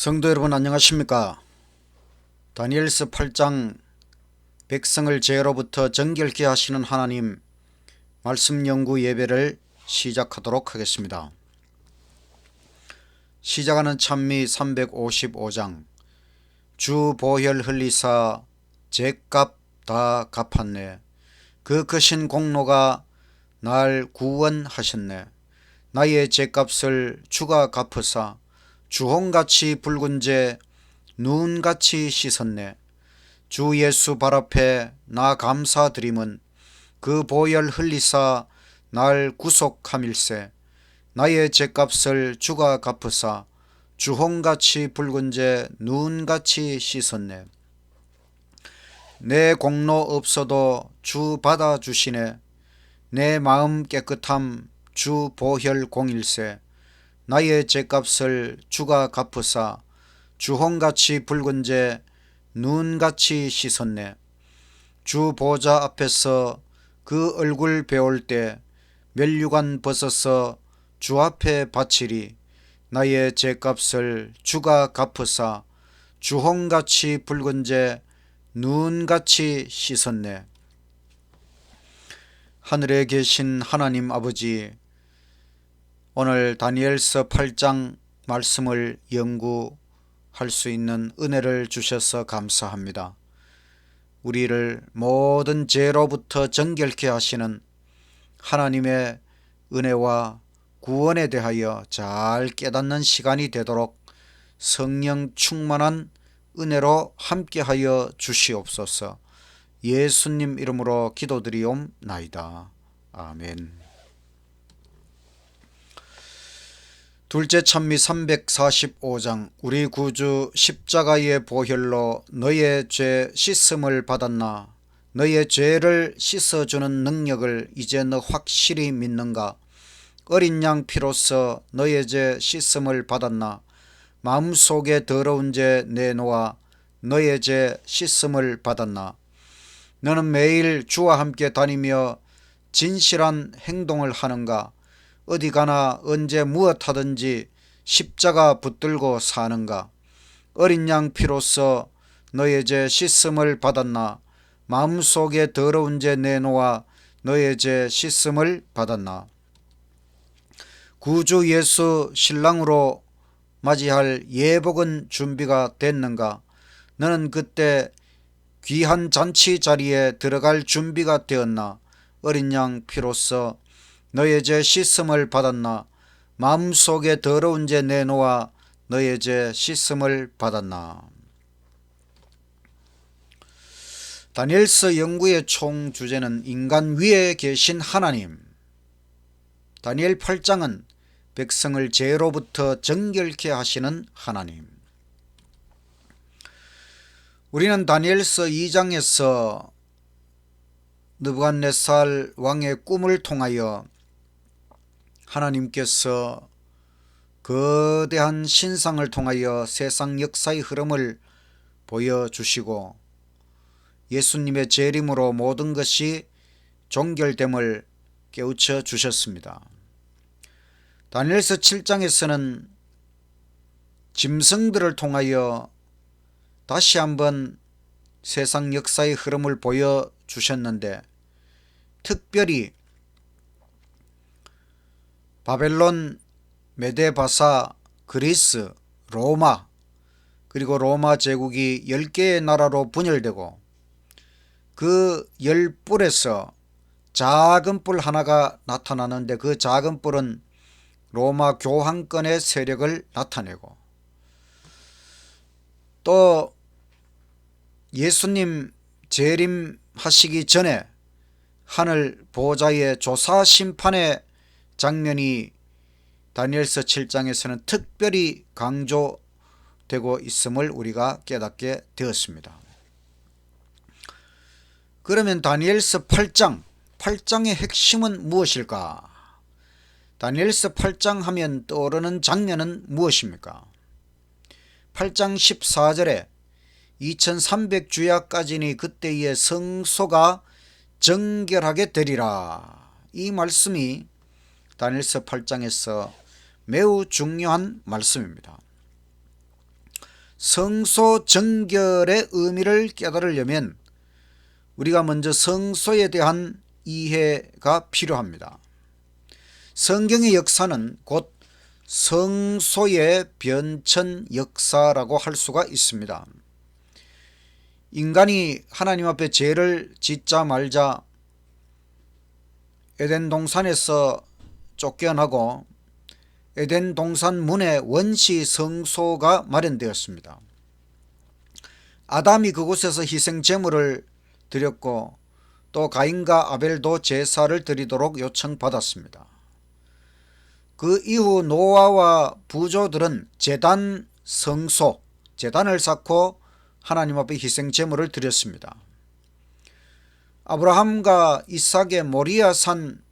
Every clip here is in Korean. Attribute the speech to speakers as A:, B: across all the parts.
A: 성도 여러분 안녕하십니까? 다니엘서 8장 백성을 죄로부터 정결케 하시는 하나님 말씀 연구 예배를 시작하도록 하겠습니다. 시작하는 찬미 355장 주 보혈 흘리사 죄값 다 갚았네. 그 크신 공로가 날 구원하셨네. 나의 죄값을 주가 갚으사 주홍같이 붉은 죄 눈같이 씻었네. 주 예수 발 앞에 나 감사드림은 그 보혈 흘리사 날 구속함일세. 나의 죄값을 주가 갚으사 주홍같이 붉은 죄 눈같이 씻었네. 내 공로 없어도 주 받아주시네. 내 마음 깨끗함 주 보혈 공일세. 나의 죄값을 주가 갚으사 주홍같이 붉은 죄 눈같이 씻었네. 주 보좌 앞에서 그 얼굴 배울 때 멸류관 벗어서 주 앞에 바치리. 나의 죄값을 주가 갚으사 주홍같이 붉은 죄 눈같이 씻었네. 하늘에 계신 하나님 아버지, 오늘 다니엘서 8장 말씀을 연구할 수 있는 은혜를 주셔서 감사합니다. 우리를 모든 죄로부터 정결케 하시는 하나님의 은혜와 구원에 대하여 잘 깨닫는 시간이 되도록 성령 충만한 은혜로 함께하여 주시옵소서. 예수님 이름으로 기도드리옵나이다. 아멘. 둘째 찬미 345장 우리 구주 십자가의 보혈로 너의 죄 씻음을 받았나. 너의 죄를 씻어주는 능력을 이제 너 확실히 믿는가. 어린 양 피로써 너의 죄 씻음을 받았나. 마음속에 더러운 죄 내놓아 너의 죄 씻음을 받았나. 너는 매일 주와 함께 다니며 진실한 행동을 하는가. 어디 가나 언제 무엇하든지 십자가 붙들고 사는가. 어린 양 피로써 너의 죄 씻음을 받았나. 마음속에 더러운 죄 내놓아 너의 죄 씻음을 받았나. 구주 예수 신랑으로 맞이할 예복은 준비가 됐는가. 너는 그때 귀한 잔치 자리에 들어갈 준비가 되었나. 어린 양 피로써 너의 죄 씻음을 받았나. 마음속에 더러운 죄 내놓아 너의 죄 씻음을 받았나. 다니엘서 연구의 총 주제는 인간 위에 계신 하나님. 다니엘 8장은 백성을 죄로부터 정결케 하시는 하나님. 우리는 다니엘서 2장에서 느부갓네살 왕의 꿈을 통하여 하나님께서 거대한 신상을 통하여 세상 역사의 흐름을 보여주시고 예수님의 재림으로 모든 것이 종결됨을 깨우쳐 주셨습니다. 다니엘서 7장에서는 짐승들을 통하여 다시 한번 세상 역사의 흐름을 보여주셨는데, 특별히 바벨론, 메데바사, 그리스, 로마, 그리고 로마 제국이 10개의 나라로 분열되고 그 10뿔에서 작은 뿔 하나가 나타나는데 그 작은 뿔은 로마 교황권의 세력을 나타내고, 또 예수님 재림하시기 전에 하늘 보좌의 조사 심판의 장면이 다니엘서 7장에서는 특별히 강조되고 있음을 우리가 깨닫게 되었습니다. 그러면 다니엘서 8장의 핵심은 무엇일까? 다니엘서 8장 하면 떠오르는 장면은 무엇입니까? 8장 14절에 2300주야까지니 그때의 성소가 정결하게 되리라. 이 말씀이 다니엘서 8장에서 매우 중요한 말씀입니다. 성소 정결의 의미를 깨달으려면 우리가 먼저 성소에 대한 이해가 필요합니다. 성경의 역사는 곧 성소의 변천 역사라고 할 수가 있습니다. 인간이 하나님 앞에 죄를 짓자 말자 에덴 동산에서 쫓겨나고 에덴 동산 문에 원시 성소가 마련되었습니다. 아담이 그곳에서 희생 제물을 드렸고 또 가인과 아벨도 제사를 드리도록 요청받았습니다. 그 이후 노아와 부조들은 제단 성소, 제단을 쌓고 하나님 앞에 희생 제물을 드렸습니다. 아브라함과 이삭의 모리아 산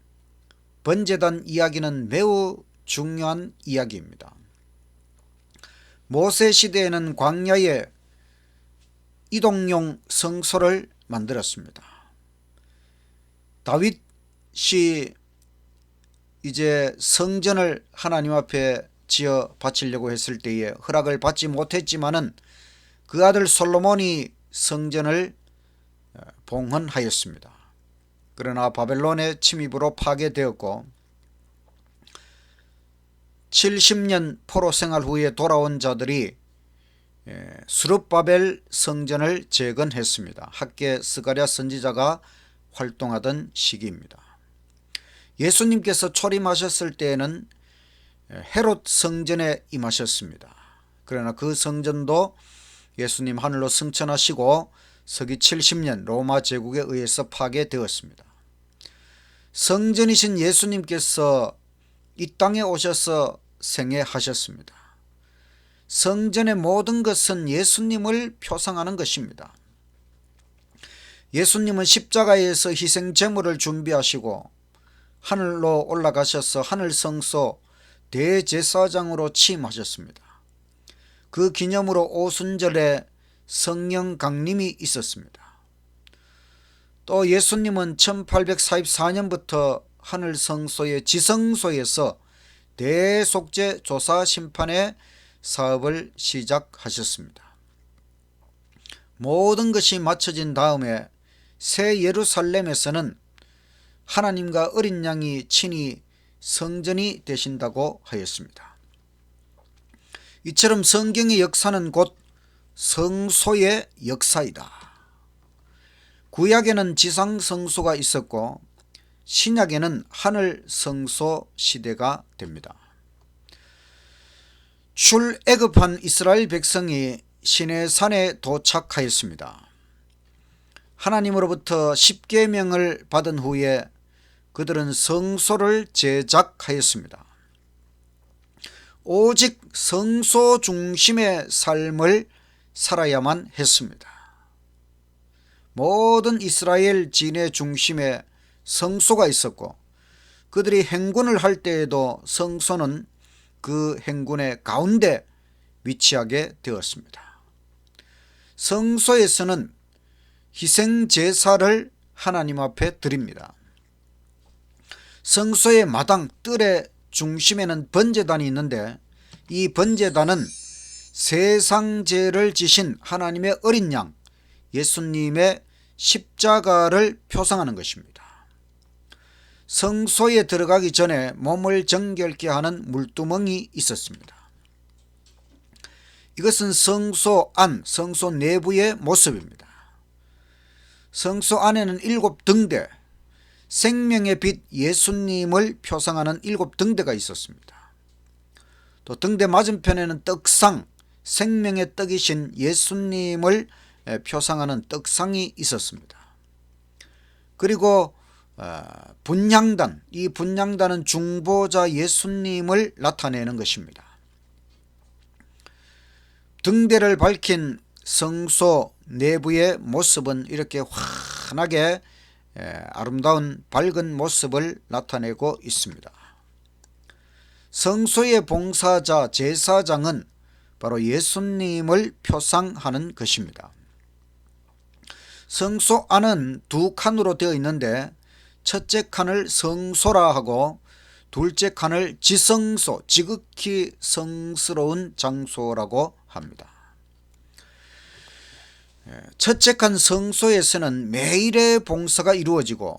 A: 번제단 이야기는 매우 중요한 이야기입니다. 모세 시대에는 광야에 이동용 성소를 만들었습니다. 다윗이 이제 성전을 하나님 앞에 지어 바치려고 했을 때에 허락을 받지 못했지만은 그 아들 솔로몬이 성전을 봉헌하였습니다. 그러나 바벨론의 침입으로 파괴되었고 70년 포로 생활 후에 돌아온 자들이 스룹바벨 성전을 재건했습니다. 학개 스가랴 선지자가 활동하던 시기입니다. 예수님께서 초림하셨을 때에는 헤롯 성전에 임하셨습니다. 그러나 그 성전도 예수님 하늘로 승천하시고 서기 70년 로마 제국에 의해서 파괴되었습니다. 성전이신 예수님께서 이 땅에 오셔서 생애하셨습니다. 성전의 모든 것은 예수님을 표상하는 것입니다. 예수님은 십자가에서 희생 제물을 준비하시고 하늘로 올라가셔서 하늘 성소 대제사장으로 취임하셨습니다. 그 기념으로 오순절에 성령 강림이 있었습니다. 또 예수님은 1844년부터 하늘 성소의 지성소에서 대속죄 조사 심판의 사업을 시작하셨습니다. 모든 것이 마쳐진 다음에 새 예루살렘에서는 하나님과 어린 양이 친히 성전이 되신다고 하였습니다. 이처럼 성경의 역사는 곧 성소의 역사이다. 구약에는 지상 성소가 있었고 신약에는 하늘 성소 시대가 됩니다. 출애굽한 이스라엘 백성이 시내산에 도착하였습니다. 하나님으로부터 십계명을 받은 후에 그들은 성소를 제작하였습니다. 오직 성소 중심의 삶을 살아야만 했습니다. 모든 이스라엘 진의 중심에 성소가 있었고 그들이 행군을 할 때에도 성소는 그 행군의 가운데 위치하게 되었습니다. 성소에서는 희생 제사를 하나님 앞에 드립니다. 성소의 마당 뜰의 중심에는 번제단이 있는데 이 번제단은 세상 죄를 지신 하나님의 어린 양 예수님의 십자가를 표상하는 것입니다. 성소에 들어가기 전에 몸을 정결케 하는 물두멍이 있었습니다. 이것은 성소 안, 성소 내부의 모습입니다. 성소 안에는 7등대, 생명의 빛 예수님을 표상하는 7등대가 있었습니다. 또 등대 맞은편에는 떡상, 생명의 떡이신 예수님을 표상하는 떡상이 있었습니다. 그리고 분향단, 이 분향단은 중보자 예수님을 나타내는 것입니다. 등대를 밝힌 성소 내부의 모습은 이렇게 환하게 아름다운 밝은 모습을 나타내고 있습니다. 성소의 봉사자 제사장은 바로 예수님을 표상하는 것입니다. 성소 안은 두 칸으로 되어 있는데 첫째 칸을 성소라 하고 둘째 칸을 지성소, 지극히 성스러운 장소라고 합니다. 첫째 칸 성소에서는 매일의 봉사가 이루어지고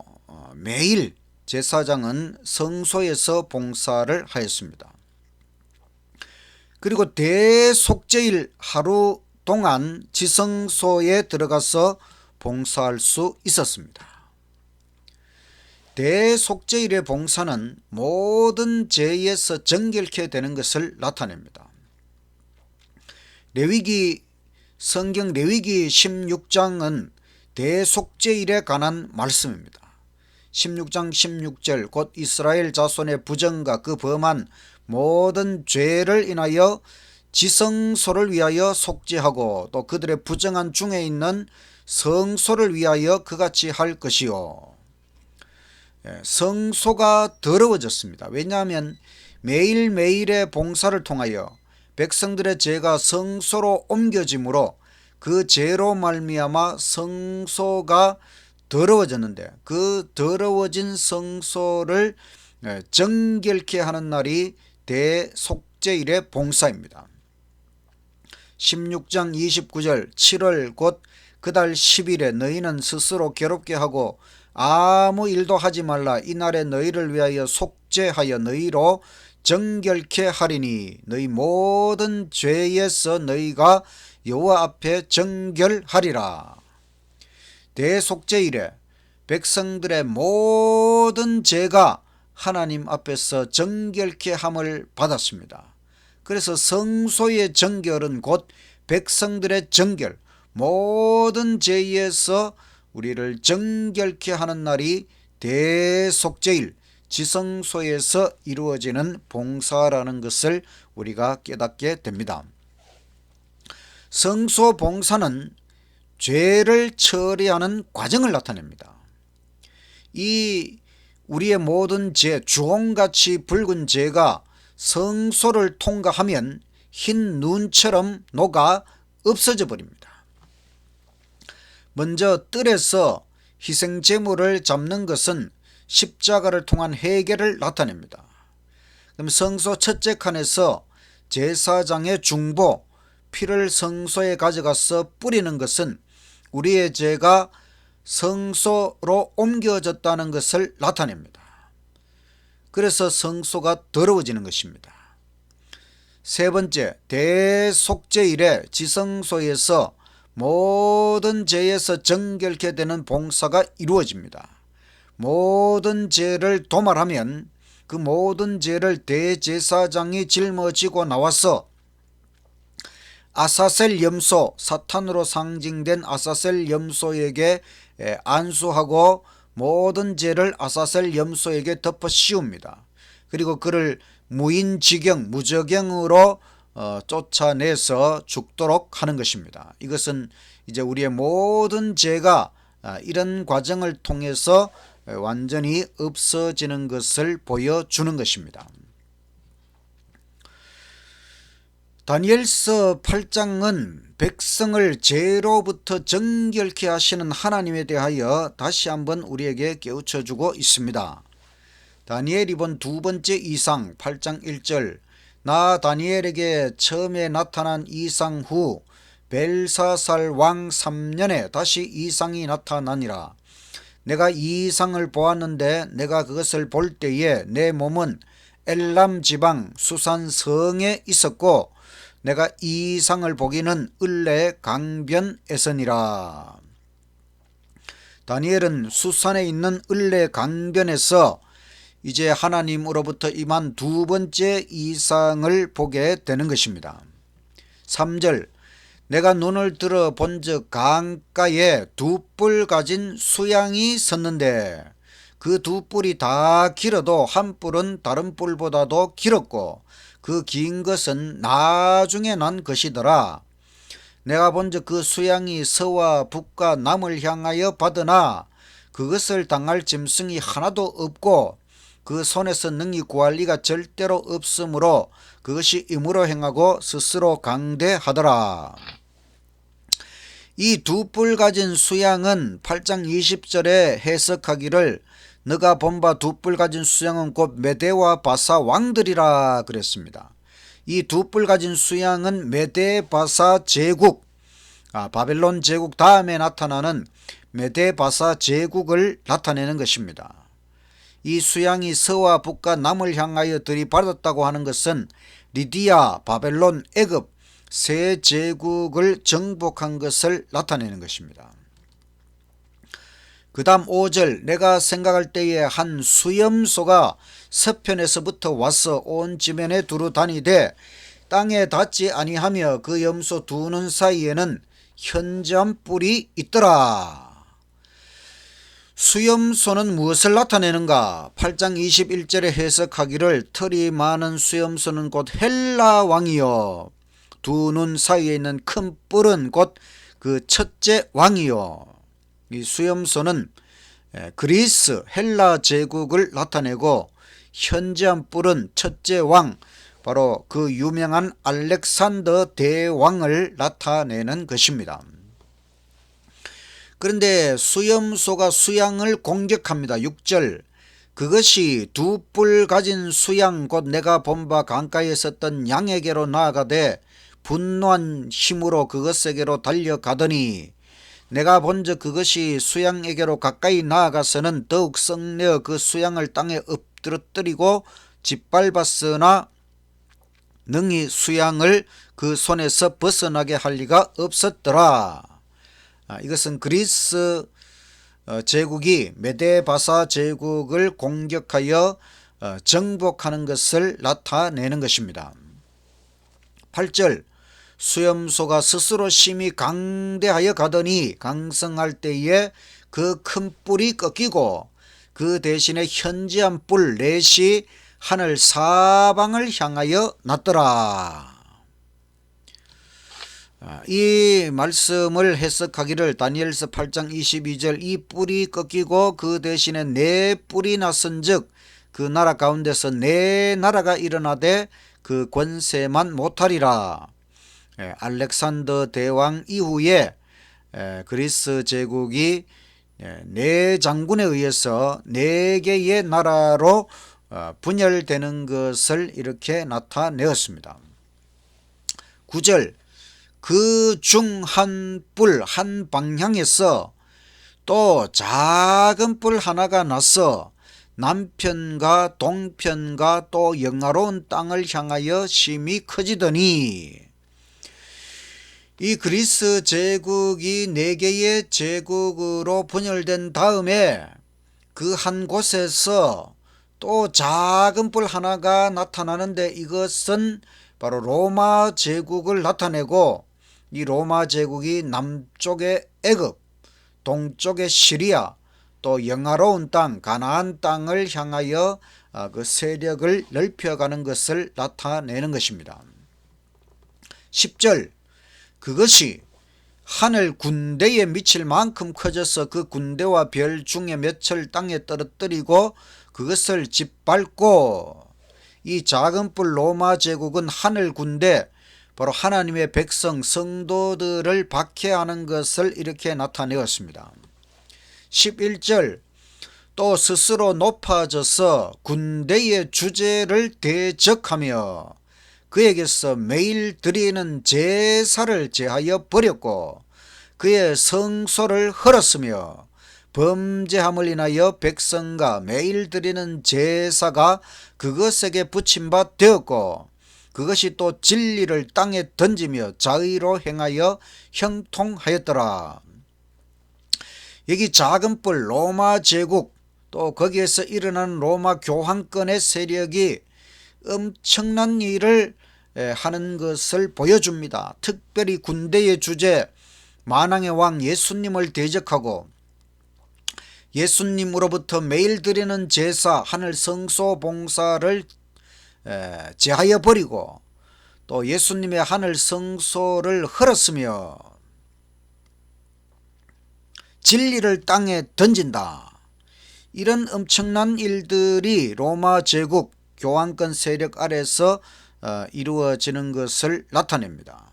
A: 매일 제사장은 성소에서 봉사를 하였습니다. 그리고 대속죄일 하루 동안 지성소에 들어가서 봉사할 수 있었습니다. 대속죄일의 봉사는 모든 죄에서 정결케 되는 것을 나타냅니다. 성경 레위기 16장은 대속죄일에 관한 말씀입니다. 16장 16절 곧 이스라엘 자손의 부정과 그 범한 모든 죄를 인하여 지성소를 위하여 속죄하고 또 그들의 부정한 중에 있는 성소를 위하여 그같이 할 것이요. 성소가 더러워졌습니다. 왜냐하면 매일매일의 봉사를 통하여 백성들의 죄가 성소로 옮겨지므로 그 죄로 말미암아 성소가 더러워졌는데 그 더러워진 성소를 정결케 하는 날이 대속죄일의 봉사입니다. 16장 29절 7월 곧 그달 10일에 너희는 스스로 괴롭게 하고 아무 일도 하지 말라. 이날에 너희를 위하여 속죄하여 너희로 정결케 하리니 너희 모든 죄에서 너희가 여호와 앞에 정결하리라. 대속죄일에 백성들의 모든 죄가 하나님 앞에서 정결케 함을 받았습니다. 그래서 성소의 정결은 곧 백성들의 정결, 모든 죄에서 우리를 정결케 하는 날이 대속죄일, 지성소에서 이루어지는 봉사라는 것을 우리가 깨닫게 됩니다. 성소 봉사는 죄를 처리하는 과정을 나타냅니다. 이 우리의 모든 죄, 주홍같이 붉은 죄가 성소를 통과하면 흰 눈처럼 녹아 없어져 버립니다. 먼저 뜰에서 희생제물을 잡는 것은 십자가를 통한 회개를 나타냅니다. 그럼 성소 첫째 칸에서 제사장의 중보, 피를 성소에 가져가서 뿌리는 것은 우리의 죄가 성소로 옮겨졌다는 것을 나타냅니다. 그래서 성소가 더러워지는 것입니다. 세 번째, 대속죄일에 지성소에서 모든 죄에서 정결케 되는 봉사가 이루어집니다. 모든 죄를 도말하면 그 모든 죄를 대제사장이 짊어지고 나와서 아사셀 염소, 사탄으로 상징된 아사셀 염소에게 안수하고 모든 죄를 아사셀 염소에게 덮어 씌웁니다. 그리고 그를 무인지경, 무저경으로 쫓아내서 죽도록 하는 것입니다. 이것은 이제 우리의 모든 죄가 이런 과정을 통해서 완전히 없어지는 것을 보여주는 것입니다. 다니엘서 8장은 백성을 죄로부터 정결케 하시는 하나님에 대하여 다시 한번 우리에게 깨우쳐주고 있습니다. 다니엘이 본 두 번째 이상 8장 1절 나 다니엘에게 처음에 나타난 이상 후 벨사살 왕 3년에 다시 이상이 나타나니라. 내가 이 이상을 보았는데 내가 그것을 볼 때에 내 몸은 엘람 지방 수산 성에 있었고 내가 이 이상을 보기는 을레 강변에서니라. 다니엘은 수산에 있는 을레 강변에서 이제 하나님으로부터 임한 두 번째 이상을 보게 되는 것입니다. 3절 내가 눈을 들어 본즉 강가에 두 뿔 가진 수양이 섰는데 그 두 뿔이 다 길어도 한 뿔은 다른 뿔보다도 길었고 그 긴 것은 나중에 난 것이더라. 내가 본즉 그 수양이 서와 북과 남을 향하여 받으나 그것을 당할 짐승이 하나도 없고 그 손에서 능히 구할 리가 절대로 없으므로 그것이 임으로 행하고 스스로 강대하더라. 이 두 뿔 가진 수양은 8장 20절에 해석하기를 너가 본 바 두 뿔 가진 수양은 곧 메대와 바사 왕들이라 그랬습니다. 이 두 뿔 가진 수양은 메대 바사 제국 바벨론 제국 다음에 나타나는 메데바사 제국을 나타내는 것입니다. 이 수양이 서와 북과 남을 향하여 들이받았다고 하는 것은 리디아, 바벨론, 애굽 세 제국을 정복한 것을 나타내는 것입니다. 그 다음 5절, 내가 생각할 때에 한 수염소가 서편에서부터 와서 온 지면에 두루 다니되 땅에 닿지 아니하며 그 염소 두 눈 사이에는 현저한 뿔이 있더라. 수염소는 무엇을 나타내는가? 8장 21절에 해석하기를 털이 많은 수염소는 곧 헬라 왕이요 두 눈 사이에 있는 큰 뿔은 곧 그 첫째 왕이요. 이 수염소는 그리스 헬라 제국을 나타내고 현저한 뿔은 첫째 왕 바로 그 유명한 알렉산더 대왕을 나타내는 것입니다. 그런데 수염소가 수양을 공격합니다. 6절, 그것이 두 뿔 가진 수양 곧 내가 본 바 강가에 있었던 양에게로 나아가되 분노한 힘으로 그것에게로 달려가더니 내가 본즉 그것이 수양에게로 가까이 나아가서는 더욱 썩내어 그 수양을 땅에 엎드러뜨리고 짓밟았으나 능히 수양을 그 손에서 벗어나게 할 리가 없었더라. 이것은 그리스 제국이 메데바사 제국을 공격하여 정복하는 것을 나타내는 것입니다. 8절, 수염소가 스스로 심히 강대하여 가더니 강성할 때에 그 큰 뿔이 꺾이고 그 대신에 현저한 뿔 넷이 하늘 사방을 향하여 났더라. 이 말씀을 해석하기를 다니엘서 8장 22절, 이 뿔이 꺾이고 그 대신에 네 뿔이 났은즉 그 나라 가운데서 네 나라가 일어나되 그 권세만 못하리라. 알렉산더 대왕 이후에 그리스 제국이 네 장군에 의해서 네 개의 나라로 분열되는 것을 이렇게 나타내었습니다. 9절, 그 중 한 뿔 한 방향에서 또 작은 뿔 하나가 나서 남편과 동편과 또 영화로운 땅을 향하여 심히 커지더니, 이 그리스 제국이 네 개의 제국으로 분열된 다음에 그 한 곳에서 또 작은 뿔 하나가 나타나는데 이것은 바로 로마 제국을 나타내고, 이 로마 제국이 남쪽의 애굽, 동쪽의 시리아, 또 영화로운 땅 가나안 땅을 향하여 그 세력을 넓혀가는 것을 나타내는 것입니다. 10절, 그것이 하늘 군대에 미칠 만큼 커져서 그 군대와 별 중에 몇을 땅에 떨어뜨리고 그것을 짓밟고, 이 작은 뿔 로마 제국은 하늘 군대, 바로 하나님의 백성 성도들을 박해하는 것을 이렇게 나타내었습니다. 11절, 또 스스로 높아져서 군대의 주제를 대적하며 그에게서 매일 드리는 제사를 제하여 버렸고 그의 성소를 헐었으며 범죄함을 인하여 백성과 매일 드리는 제사가 그것에게 붙임 바 되었고 그것이 또 진리를 땅에 던지며 자의로 행하여 형통하였더라. 여기 작은 뿔 로마 제국, 또 거기에서 일어나는 로마 교황권의 세력이 엄청난 일을 하는 것을 보여줍니다. 특별히 군대의 주제 만왕의 왕 예수님을 대적하고 예수님으로부터 매일 드리는 제사 하늘 성소 봉사를 제하여 버리고 또 예수님의 하늘 성소를 헐었으며 진리를 땅에 던진다. 이런 엄청난 일들이 로마 제국 교황권 세력 아래서 이루어지는 것을 나타냅니다.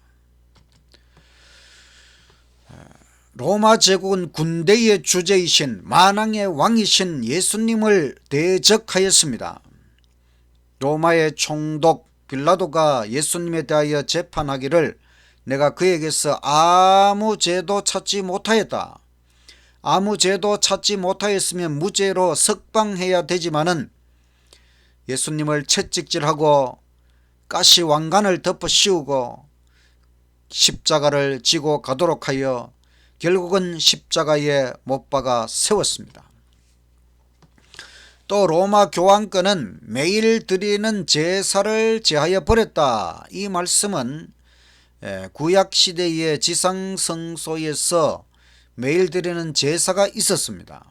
A: 로마 제국은 군대의 주제이신 만왕의 왕이신 예수님을 대적하였습니다. 로마의 총독 빌라도가 예수님에 대하여 재판하기를 내가 그에게서 아무 죄도 찾지 못하였다. 아무 죄도 찾지 못하였으면 무죄로 석방해야 되지만은 예수님을 채찍질하고 가시왕관을 덮어 씌우고 십자가를 지고 가도록 하여 결국은 십자가에 못 박아 세웠습니다. 또 로마 교황권은 매일 드리는 제사를 제하여 버렸다. 이 말씀은 구약시대의 지상성소에서 매일 드리는 제사가 있었습니다.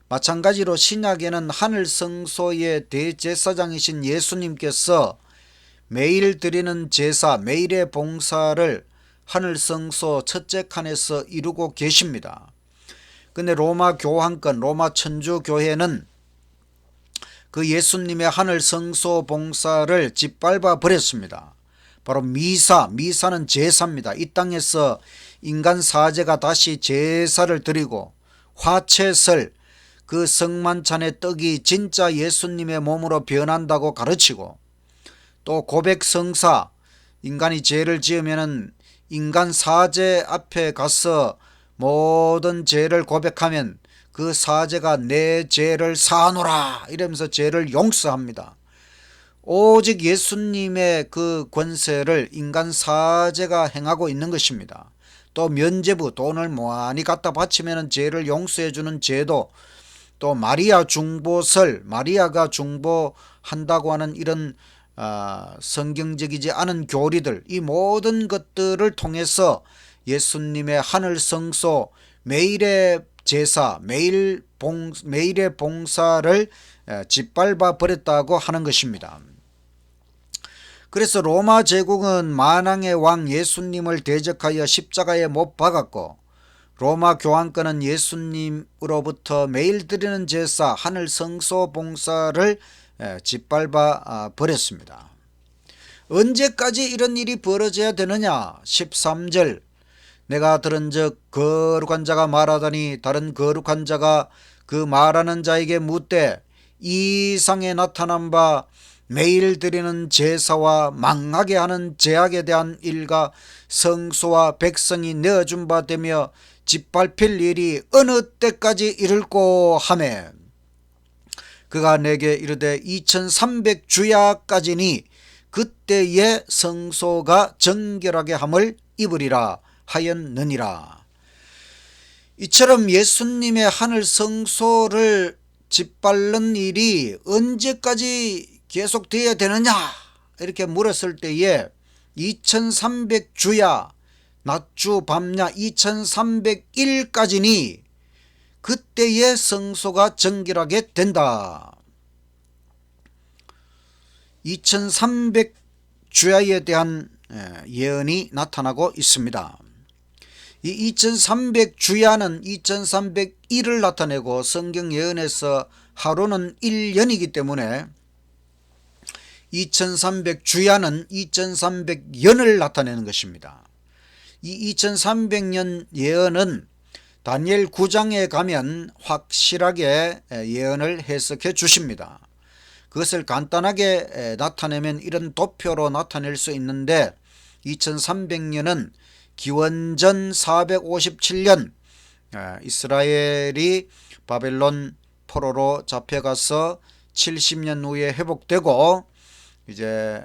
A: 마찬가지로 신약에는 하늘성소의 대제사장이신 예수님께서 매일 드리는 제사, 매일의 봉사를 하늘성소 첫째 칸에서 이루고 계십니다. 근데 로마 교황권, 로마 천주교회는 그 예수님의 하늘성소 봉사를 짓밟아 버렸습니다. 바로 미사는 제사입니다. 이 땅에서 인간 사제가 다시 제사를 드리고 화채설, 그 성만찬의 떡이 진짜 예수님의 몸으로 변한다고 가르치고, 또 고백성사, 인간이 죄를 지으면 인간 사제 앞에 가서 모든 죄를 고백하면 그 사제가 내 죄를 사하노라 이러면서 죄를 용서합니다. 오직 예수님의 그 권세를 인간 사제가 행하고 있는 것입니다. 또 면죄부, 돈을 많이 갖다 바치면 죄를 용서해 주는 제도, 또 마리아 중보설, 마리아가 중보한다고 하는 이런 성경적이지 않은 교리들, 이 모든 것들을 통해서 예수님의 하늘성소 매일의 제사, 매일의 봉사를 짓밟아 버렸다고 하는 것입니다. 그래서 로마 제국은 만왕의 왕 예수님을 대적하여 십자가에 못 박았고, 로마 교황권은 예수님으로부터 매일 드리는 제사, 하늘성소 봉사를 짓밟아 버렸습니다. 언제까지 이런 일이 벌어져야 되느냐? 13절, 내가 들은즉 거룩한 자가 말하더니 다른 거룩한 자가 그 말하는 자에게 묻되, 이 이상에 나타난 바 매일 드리는 제사와 망하게 하는 제약에 대한 일과 성소와 백성이 내어준 바 되며 짓밟힐 일이 어느 때까지 이를꼬 하매, 그가 내게 이르되 2300주야까지니 그때의 성소가 정결하게 함을 입으리라 하였느니라. 이처럼 예수님의 하늘 성소를 짓밟는 일이 언제까지 계속되어야 되느냐 이렇게 물었을 때에 2300주야, 낮주 밤야 2301까지니 그때의 성소가 정결하게 된다. 2300주야에 대한 예언이 나타나고 있습니다. 이 2300주야는 2301을 나타내고, 성경 예언에서 하루는 1년이기 때문에 2300주야는 2300년을 나타내는 것입니다. 이 2300년 예언은 다니엘 9장에 가면 확실하게 예언을 해석해 주십니다. 그것을 간단하게 나타내면 이런 도표로 나타낼 수 있는데, 2300년은 기원전 457년 이스라엘이 바벨론 포로로 잡혀가서 70년 후에 회복되고, 이제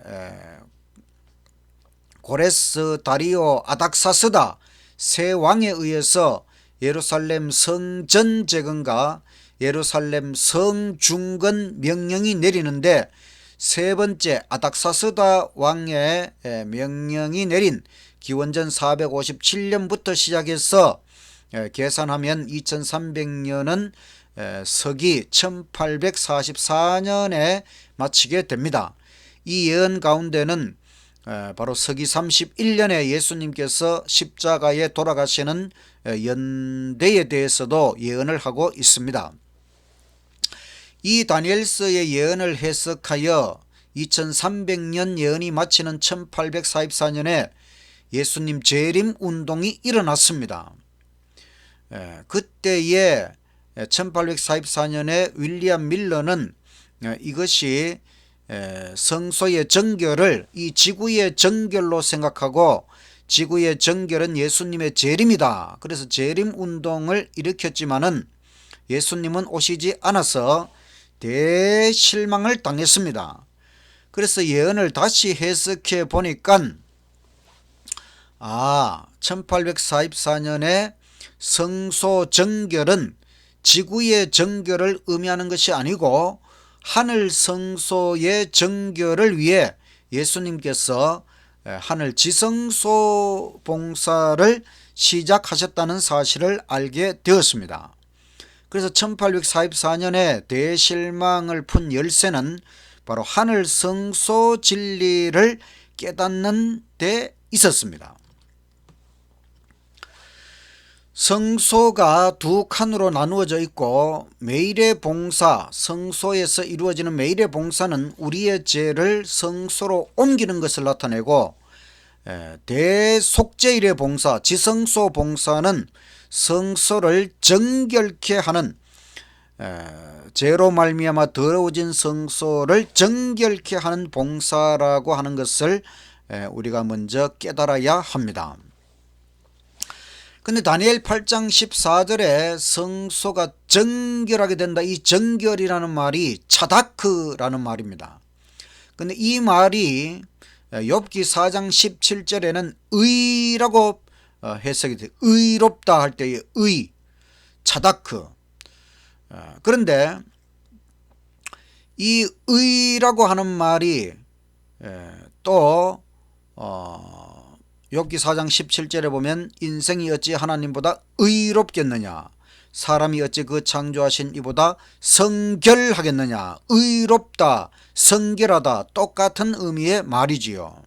A: 고레스 다리오 아닥사스다 세 왕에 의해서 예루살렘 성전 재건과 예루살렘 성중건 명령이 내리는데, 세 번째 아닥사스다 왕의 명령이 내린 기원전 457년부터 시작해서 계산하면 2300년은 서기 1844년에 마치게 됩니다. 이 예언 가운데는 바로 서기 31년에 예수님께서 십자가에 돌아가시는 연대에 대해서도 예언을 하고 있습니다. 이 다니엘서의 예언을 해석하여 2300년 예언이 마치는 1844년에 예수님 재림 운동이 일어났습니다. 그때에 1844년에 윌리엄 밀러는 이것이 성소의 정결을 이 지구의 정결로 생각하고 지구의 정결은 예수님의 재림이다. 그래서 재림 운동을 일으켰지만은 예수님은 오시지 않아서 대실망을 당했습니다. 그래서 예언을 다시 해석해 보니까 1844년에 성소 정결은 지구의 정결을 의미하는 것이 아니고 하늘 성소의 정결을 위해 예수님께서 하늘 지성소 봉사를 시작하셨다는 사실을 알게 되었습니다. 그래서 1844년에 대실망을 푼 열쇠는 바로 하늘 성소 진리를 깨닫는 데 있었습니다. 성소가 두 칸으로 나누어져 있고 매일의 봉사, 성소에서 이루어지는 매일의 봉사는 우리의 죄를 성소로 옮기는 것을 나타내고 대속죄일의 봉사, 지성소 봉사는 성소를 정결케 하는 죄로 말미암아 더러워진 성소를 정결케 하는 봉사라고 하는 것을 우리가 먼저 깨달아야 합니다. 근데 다니엘 8장 14절에 성소가 정결하게 된다. 이 정결이라는 말이 차다크라는 말입니다. 근데 이 말이 욥기 4장 17절에는 의라고 해석이 돼요. 의롭다 할 때의 의, 차다크. 그런데 이 의라고 하는 말이 또 욥기 4장 17절에 보면 인생이 어찌 하나님보다 의롭겠느냐, 사람이 어찌 그 창조하신 이보다 성결하겠느냐, 의롭다, 성결하다 똑같은 의미의 말이지요.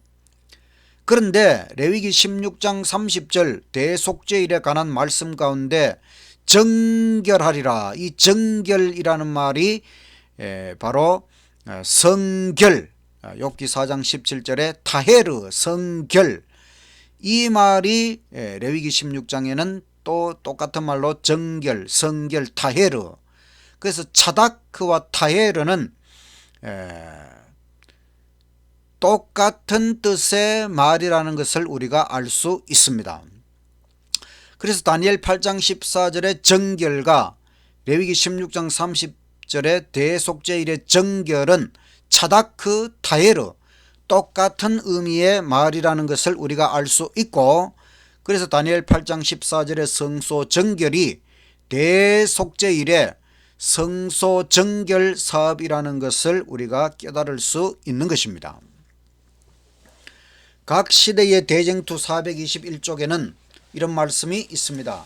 A: 그런데 레위기 16장 30절 대속죄일에 관한 말씀 가운데 정결하리라, 이 정결이라는 말이 바로 성결, 욥기 4장 17절에 타헤르, 성결, 이 말이 레위기 16장에는 또 똑같은 말로 정결, 성결, 타헤르. 그래서 차다크와 타헤르는 똑같은 뜻의 말이라는 것을 우리가 알 수 있습니다. 그래서 다니엘 8장 14절의 정결과 레위기 16장 30절의 대속죄일의 정결은 차다크, 타헤르 똑같은 의미의 말이라는 것을 우리가 알 수 있고, 그래서 다니엘 8장 14절의 성소 정결이 대속죄일의 성소 정결 사업이라는 것을 우리가 깨달을 수 있는 것입니다. 각 시대의 대쟁투 421쪽에는 이런 말씀이 있습니다.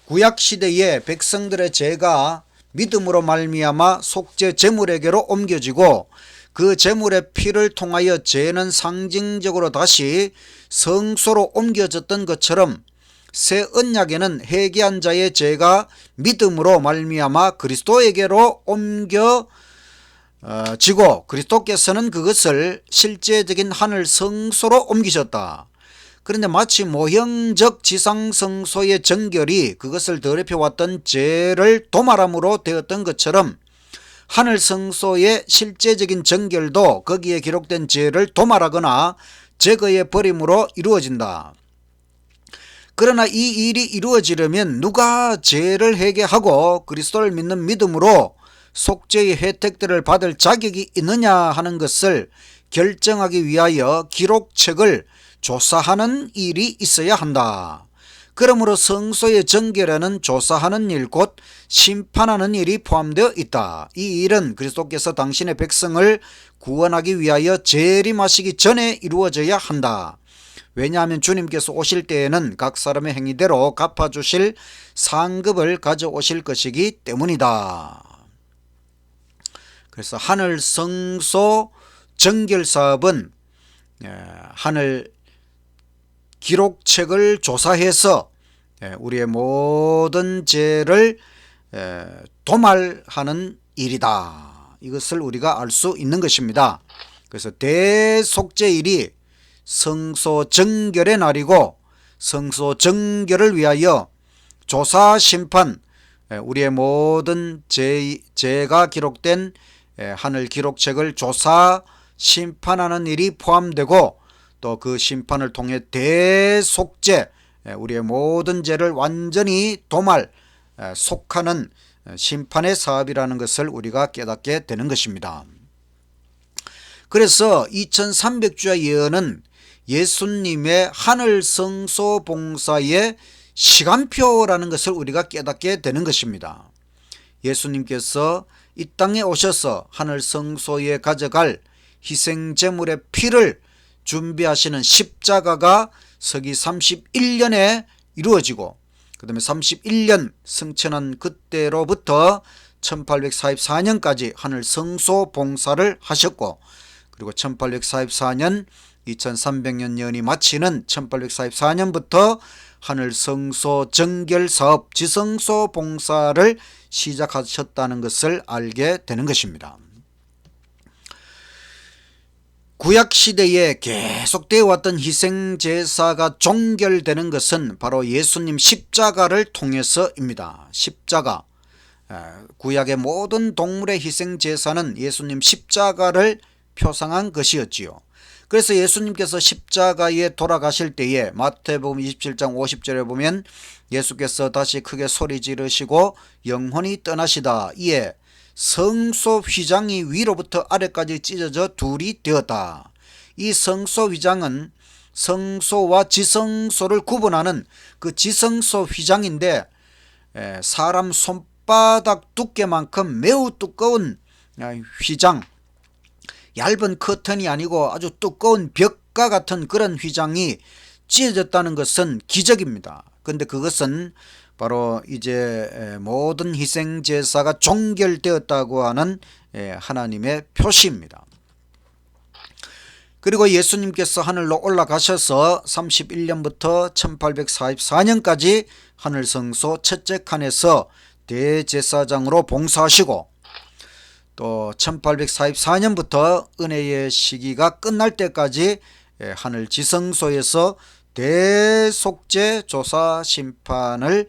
A: 구약시대의 백성들의 죄가 믿음으로 말미암아 속죄 제물에게로 옮겨지고 그 제물의 피를 통하여 죄는 상징적으로 다시 성소로 옮겨졌던 것처럼 새 언약에는 회개한 자의 죄가 믿음으로 말미암아 그리스도에게로 옮겨지고 그리스도께서는 그것을 실제적인 하늘 성소로 옮기셨다. 그런데 마치 모형적 지상성소의 정결이 그것을 더럽혀왔던 죄를 도말함으로 되었던 것처럼 하늘 성소의 실제적인 정결도 거기에 기록된 죄를 도말하거나 제거해 버림으로 이루어진다. 그러나 이 일이 이루어지려면 누가 죄를 회개하고 그리스도를 믿는 믿음으로 속죄의 혜택들을 받을 자격이 있느냐 하는 것을 결정하기 위하여 기록책을 조사하는 일이 있어야 한다. 그러므로 성소의 정결에는 조사하는 일, 곧 심판하는 일이 포함되어 있다. 이 일은 그리스도께서 당신의 백성을 구원하기 위하여 재림하시기 전에 이루어져야 한다. 왜냐하면 주님께서 오실 때에는 각 사람의 행위대로 갚아주실 상급을 가져오실 것이기 때문이다. 그래서 하늘 성소 정결 사업은 하늘 기록책을 조사해서 우리의 모든 죄를 도말하는 일이다. 이것을 우리가 알 수 있는 것입니다. 그래서 대속죄일이 성소 정결의 날이고 성소 정결을 위하여 조사 심판, 우리의 모든 죄가 기록된 하늘 기록책을 조사 심판하는 일이 포함되고, 또 그 심판을 통해 대속죄, 우리의 모든 죄를 완전히 도말, 속하는 심판의 사업이라는 것을 우리가 깨닫게 되는 것입니다. 그래서 2300주야 예언은 예수님의 하늘 성소 봉사의 시간표라는 것을 우리가 깨닫게 되는 것입니다. 예수님께서 이 땅에 오셔서 하늘 성소에 가져갈 희생제물의 피를 준비하시는 십자가가 서기 31년에 이루어지고, 그 다음에 31년 승천한 그때로부터 1844년까지 하늘 성소 봉사를 하셨고, 그리고 1844년 2300년 년이 마치는 1844년부터 하늘 성소 정결 사업 지성소 봉사를 시작하셨다는 것을 알게 되는 것입니다. 구약시대에 계속되어 왔던 희생제사가 종결되는 것은 바로 예수님 십자가를 통해서입니다. 십자가, 구약의 모든 동물의 희생제사는 예수님 십자가를 표상한 것이었지요. 그래서 예수님께서 십자가에 돌아가실 때에 마태복음 27장 50절에 보면 예수께서 다시 크게 소리 지르시고 영혼이 떠나시다. 이에 성소 휘장이 위로부터 아래까지 찢어져 둘이 되었다. 이 성소 휘장은 성소와 지성소를 구분하는 그 지성소 휘장인데, 사람 손바닥 두께만큼 매우 두꺼운 휘장, 얇은 커튼이 아니고 아주 두꺼운 벽과 같은 그런 휘장이 찢어졌다는 것은 기적입니다. 그런데 그것은 바로 이제 모든 희생제사가 종결되었다고 하는 하나님의 표시입니다. 그리고 예수님께서 하늘로 올라가셔서 31년부터 1844년까지 하늘성소 첫째 칸에서 대제사장으로 봉사하시고, 또 1844년부터 은혜의 시기가 끝날 때까지 하늘 지성소에서 대속죄 조사 심판을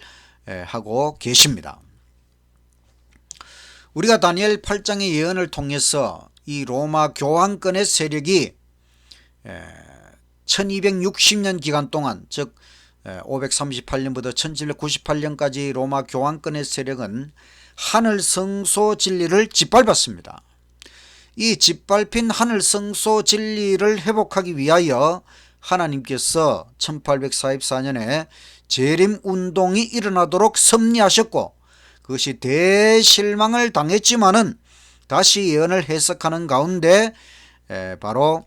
A: 하고 계십니다. 우리가 다니엘 8장의 예언을 통해서 이 로마 교황권의 세력이 1260년 기간 동안, 즉 538년부터 1798년까지 로마 교황권의 세력은 하늘 성소 진리를 짓밟았습니다. 이 짓밟힌 하늘 성소 진리를 회복하기 위하여 하나님께서 1844년에 재림 운동이 일어나도록 섭리하셨고, 그것이 대실망을 당했지만은 다시 예언을 해석하는 가운데 바로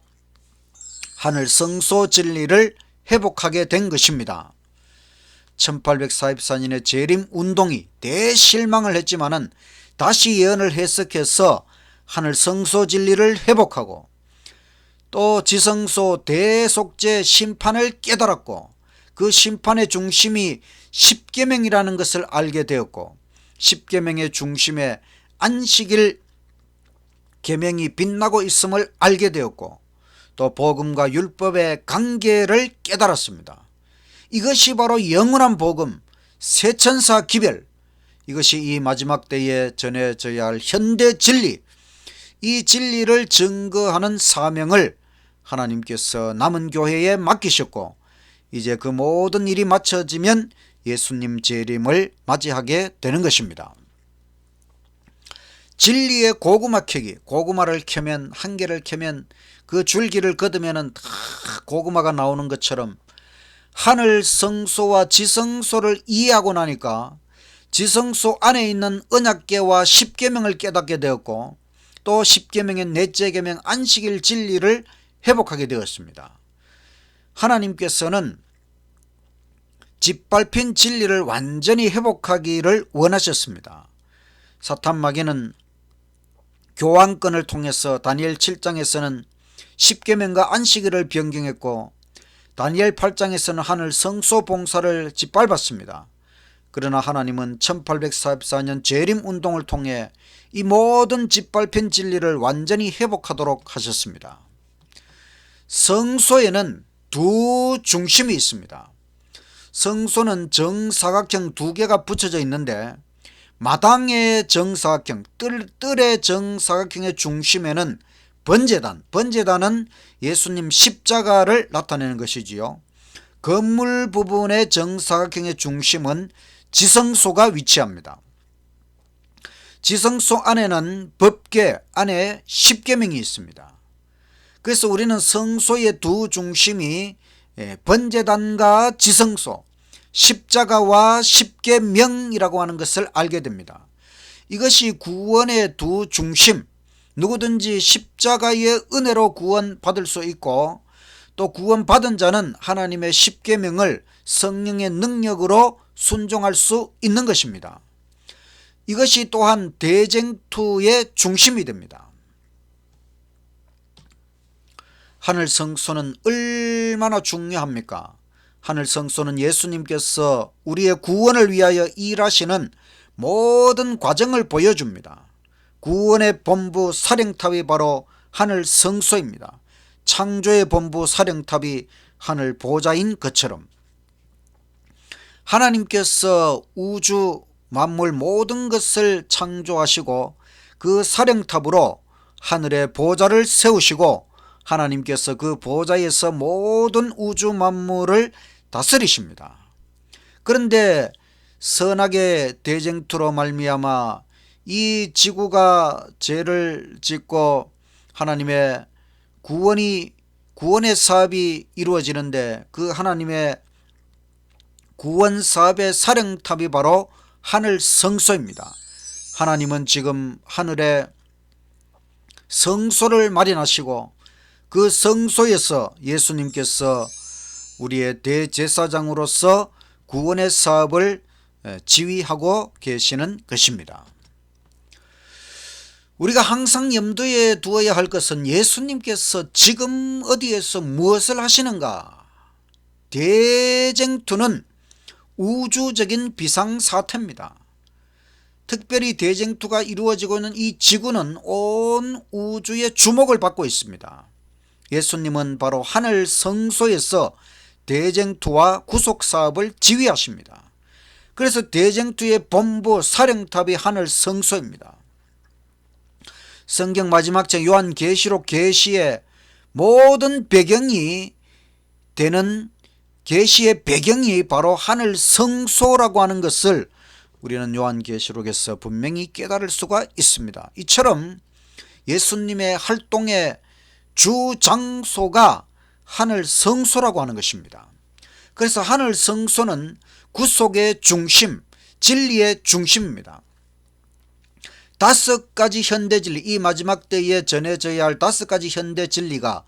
A: 하늘 성소 진리를 회복하게 된 것입니다. 1844년에 재림 운동이 대실망을 했지만은 다시 예언을 해석해서 하늘 성소 진리를 회복하고, 또 지성소 대속죄 심판을 깨달았고, 그 심판의 중심이 십계명이라는 것을 알게 되었고, 십계명의 중심에 안식일 계명이 빛나고 있음을 알게 되었고, 또 복음과 율법의 관계를 깨달았습니다. 이것이 바로 영원한 복음, 세천사 기별, 이것이 이 마지막 때에 전해져야 할 현대 진리, 이 진리를 증거하는 사명을 하나님께서 남은 교회에 맡기셨고, 이제 그 모든 일이 마쳐지면 예수님 재림을 맞이하게 되는 것입니다. 진리의 고구마 캐기, 고구마를 켜면, 한 개를 켜면 그 줄기를 걷으면 다 고구마가 나오는 것처럼, 하늘 성소와 지성소를 이해하고 나니까 지성소 안에 있는 언약궤와 십계명을 깨닫게 되었고, 또 십계명의 넷째 계명 안식일 진리를 회복하게 되었습니다. 하나님께서는 짓밟힌 진리를 완전히 회복하기를 원하셨습니다. 사탄 마귀는 교황권을 통해서 다니엘 7장에서는 십계명과 안식일을 변경했고, 다니엘 8장에서는 하늘 성소 봉사를 짓밟았습니다. 그러나 하나님은 1844년 재림 운동을 통해 이 모든 짓밟힌 진리를 완전히 회복하도록 하셨습니다. 성소에는 두 중심이 있습니다. 성소는 정사각형 두 개가 붙여져 있는데, 마당의 정사각형, 뜰의 정사각형의 중심에는 번제단은 예수님 십자가를 나타내는 것이지요. 건물 부분의 정사각형의 중심은 지성소가 위치합니다. 지성소 안에는 법궤 안에 십계명이 있습니다. 그래서 우리는 성소의 두 중심이 번제단과 지성소, 십자가와 십계명이라고 하는 것을 알게 됩니다. 이것이 구원의 두 중심, 누구든지 십자가의 은혜로 구원받을 수 있고 또 구원받은 자는 하나님의 십계명을 성령의 능력으로 순종할 수 있는 것입니다. 이것이 또한 대쟁투의 중심이 됩니다. 하늘 성소는 얼마나 중요합니까? 하늘 성소는 예수님께서 우리의 구원을 위하여 일하시는 모든 과정을 보여줍니다. 구원의 본부 사령탑이 바로 하늘 성소입니다. 창조의 본부 사령탑이 하늘 보좌인 것처럼 하나님께서 우주 만물 모든 것을 창조하시고 그 사령탑으로 하늘의 보좌를 세우시고 하나님께서 그 보좌에서 모든 우주 만물을 다스리십니다. 그런데 선악의 대쟁투로 말미암아 이 지구가 죄를 짓고 하나님의 구원의 사업이 이루어지는데 그 하나님의 구원 사업의 사령탑이 바로 하늘 성소입니다. 하나님은 지금 하늘에 성소를 마련하시고 그 성소에서 예수님께서 우리의 대제사장으로서 구원의 사업을 지휘하고 계시는 것입니다. 우리가 항상 염두에 두어야 할 것은 예수님께서 지금 어디에서 무엇을 하시는가? 대쟁투는 우주적인 비상사태입니다. 특별히 대쟁투가 이루어지고 있는 이 지구는 온 우주의 주목을 받고 있습니다. 예수님은 바로 하늘 성소에서 대쟁투와 구속사업을 지휘하십니다. 그래서 대쟁투의 본부 사령탑이 하늘 성소입니다. 성경 마지막 장 요한계시록 계시의 모든 배경이 되는 계시의 배경이 바로 하늘 성소라고 하는 것을 우리는 요한계시록에서 분명히 깨달을 수가 있습니다. 이처럼 예수님의 활동의 주 장소가 하늘 성소라고 하는 것입니다. 그래서 하늘 성소는 구속의 중심, 진리의 중심입니다. 5가지 현대 진리, 이 마지막 때에 전해져야 할 5가지 현대 진리가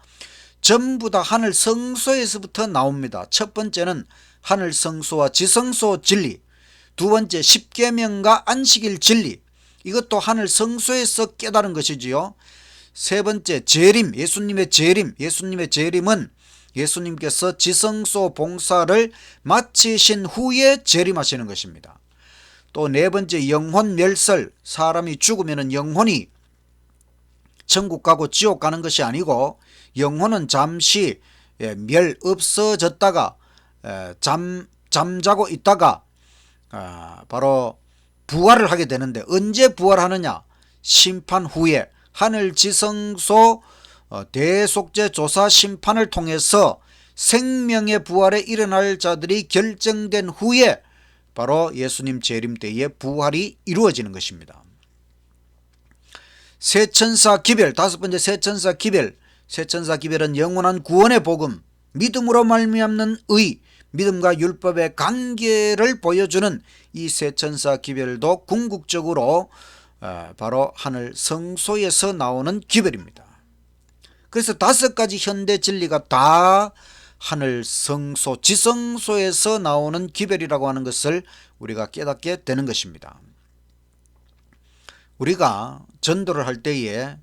A: 전부 다 하늘 성소에서부터 나옵니다. 첫 번째는 하늘 성소와 지성소 진리, 두 번째 십계명과 안식일 진리, 이것도 하늘 성소에서 깨달은 것이지요. 세 번째 재림, 예수님의 재림은 예수님께서 지성소 봉사를 마치신 후에 재림하시는 것입니다. 또 네 번째 영혼 멸설, 사람이 죽으면 영혼이 천국 가고 지옥 가는 것이 아니고 영혼은 잠시 없어졌다가 잠자고 있다가 바로 부활을 하게 되는데, 언제 부활하느냐? 심판 후에 하늘 지성소 대속죄 조사 심판을 통해서 생명의 부활에 일어날 자들이 결정된 후에 바로 예수님 재림 때에 부활이 이루어지는 것입니다. 세천사 기별, 5번째 세천사 기별. 세천사 기별은 영원한 구원의 복음, 믿음으로 말미암는 의, 믿음과 율법의 관계를 보여주는 이 세천사 기별도 궁극적으로 바로 하늘 성소에서 나오는 기별입니다. 그래서 5가지 현대 진리가 다 하늘 성소, 지성소에서 나오는 기별이라고 하는 것을 우리가 깨닫게 되는 것입니다. 우리가 전도를 할 때에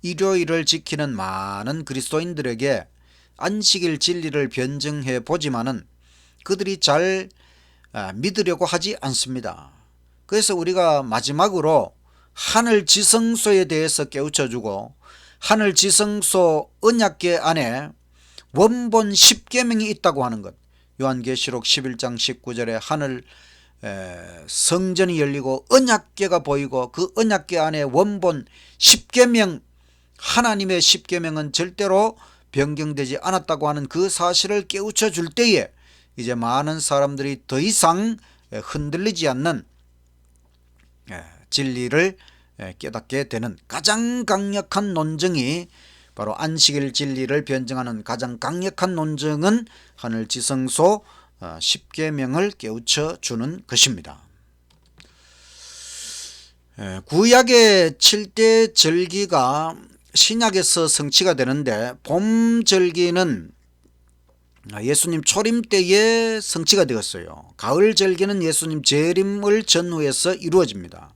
A: 일요일을 지키는 많은 그리스도인들에게 안식일 진리를 변증해 보지만은 그들이 잘 믿으려고 하지 않습니다. 그래서 우리가 마지막으로 하늘 지성소에 대해서 깨우쳐주고 하늘 지성소 언약궤 안에 원본 십계명이 있다고 하는 것, 요한계시록 11장 19절에 하늘 성전이 열리고 언약궤가 보이고 그 언약궤 안에 원본 십계명 하나님의 십계명은 절대로 변경되지 않았다고 하는 그 사실을 깨우쳐 줄 때에 이제 많은 사람들이 더 이상 흔들리지 않는 진리를 깨닫게 되는 가장 강력한 논증이 바로 안식일 진리를 변증하는 가장 강력한 논증은 하늘 지성소 십계명을 깨우쳐 주는 것입니다. 구약의 7대 절기가 신약에서 성취가 되는데 봄 절기는 예수님 초림 때에 성취가 되었어요. 가을 절기는 예수님 재림을 전후해서 이루어집니다.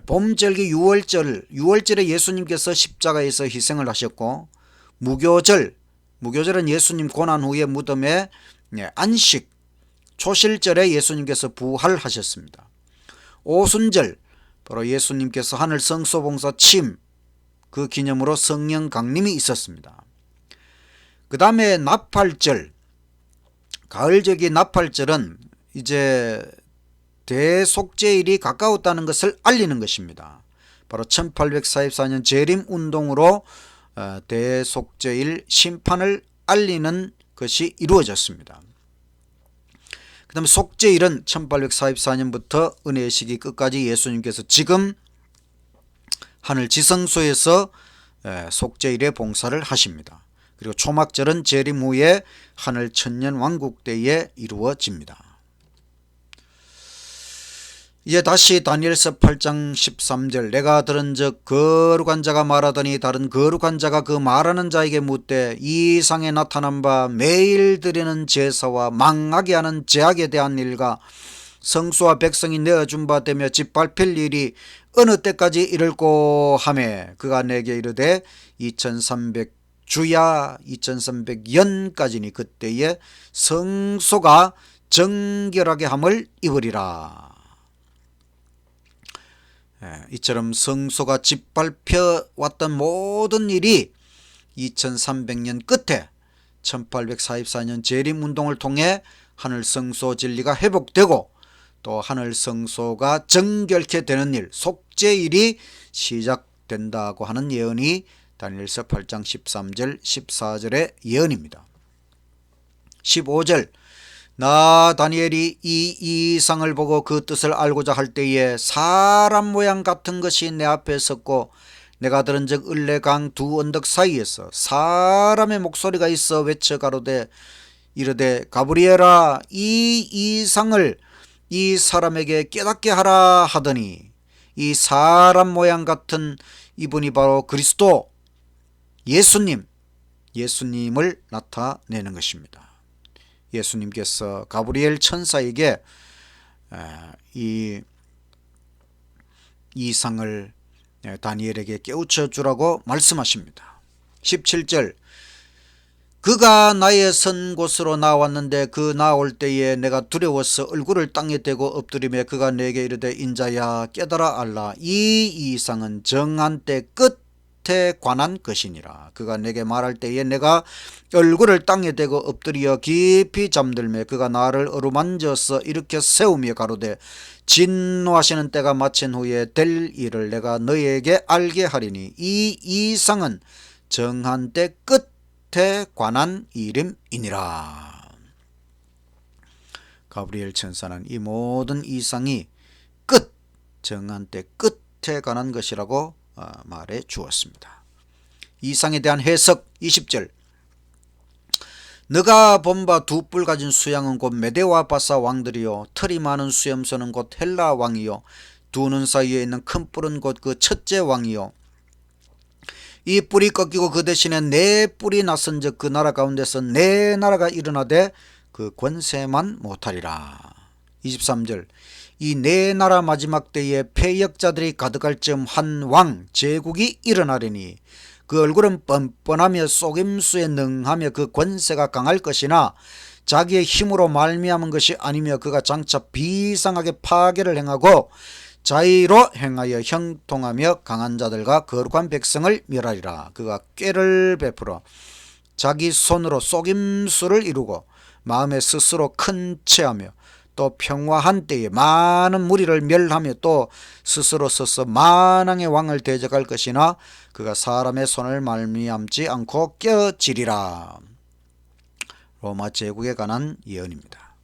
A: 봄절기 6월절에 예수님께서 십자가에서 희생을 하셨고, 무교절은 예수님 고난 후에 무덤에 안식, 초실절에 예수님께서 부활하셨습니다. 오순절, 바로 예수님께서 하늘 성소봉사 취임, 그 기념으로 성령 강림이 있었습니다. 그 다음에 나팔절, 가을절기 나팔절은 이제 대속죄일이 가까웠다는 것을 알리는 것입니다. 바로 1844년 재림운동으로 대속죄일 심판을 알리는 것이 이루어졌습니다. 그 다음에 속죄일은 1844년부터 은혜의 시기 끝까지 예수님께서 지금 하늘 지성소에서 속죄일의 봉사를 하십니다. 그리고 초막절은 재림 후에 하늘 천년왕국 때에 이루어집니다. 이제 다시 다니엘서 8장 13절, 내가 들은즉 거룩한 자가 말하더니 다른 거룩한 자가 그 말하는 자에게 묻되 이 이상에 나타난 바 매일 드리는 제사와 망하게 하는 제약에 대한 일과 성소와 백성이 내어준 바 되며 짓밟힐 일이 어느 때까지 이를꼬 하매 그가 내게 이르되 2300주야 2300년까지니 그때에 성소가 정결하게 함을 입으리라. 이처럼 성소가 짓밟혀 왔던 모든 일이 2300년 끝에 1844년 재림운동을 통해 하늘 성소 진리가 회복되고 또 하늘 성소가 정결케 되는 일, 속죄일이 시작된다고 하는 예언이 다니엘서 8장 13절 14절의 예언입니다. 15절, 나 다니엘이 이 이상을 보고 그 뜻을 알고자 할 때에 사람 모양 같은 것이 내 앞에 섰고 내가 들은즉 을레강 두 언덕 사이에서 사람의 목소리가 있어 외쳐 가로되 이르되 가브리엘아 이 이상을 이 사람에게 깨닫게 하라 하더니 이 사람 모양 같은 이분이 바로 그리스도 예수님을 나타내는 것입니다. 예수님께서 가브리엘 천사에게 이 이상을 다니엘에게 깨우쳐 주라고 말씀하십니다. 17절, 그가 나의 선 곳으로 나왔는데 그 나올 때에 내가 두려워서 얼굴을 땅에 대고 엎드리며 그가 내게 이르되 인자야 깨달아 알라 이 이상은 정한 때 끝에 관한 것이니라. 그가 내게 말할 때에 내가 얼굴을 땅에 대고 엎드려 깊이 잠들매 그가 나를 어루만져서 일으켜 세우며 가로되 진노하시는 때가 마친 후에 될 일을 내가 너희에게 알게 하리니 이 이상은 정한 때 끝에 관한 이름이니라. 가브리엘 천사는 이 모든 이상이 정한 때 끝에 관한 것이라고 말해 주었습니다. 이상에 대한 해석 20절, 너가 본 바 두 뿔 가진 수양은 곧 메데와 바사 왕들이요 털이 많은 수염소는 곧 헬라 왕이요 두 눈 사이에 있는 큰 뿔은 곧 그 첫째 왕이요 이 뿔이 꺾이고 그 대신에 네 뿔이 났은즉 그 나라 가운데서 네 나라가 일어나되 그 권세만 못하리라. 23절, 이 네 나라 마지막 때에 패역자들이 가득할 즈음 한 왕 제국이 일어나리니 그 얼굴은 뻔뻔하며 속임수에 능하며 그 권세가 강할 것이나 자기의 힘으로 말미암은 것이 아니며 그가 장차 비상하게 파괴를 행하고 자의로 행하여 형통하며 강한 자들과 거룩한 백성을 멸하리라. 그가 꾀를 베풀어 자기 손으로 속임수를 이루고 마음에 스스로 큰 체하며 또 평화한 때에 많은 무리를 멸하며 또 스스로 서서 만왕의 왕을 대적할 것이나 그가 사람의 손을 말미암지 않고 깨어지리라. 로마 제국에 관한 예언입니다.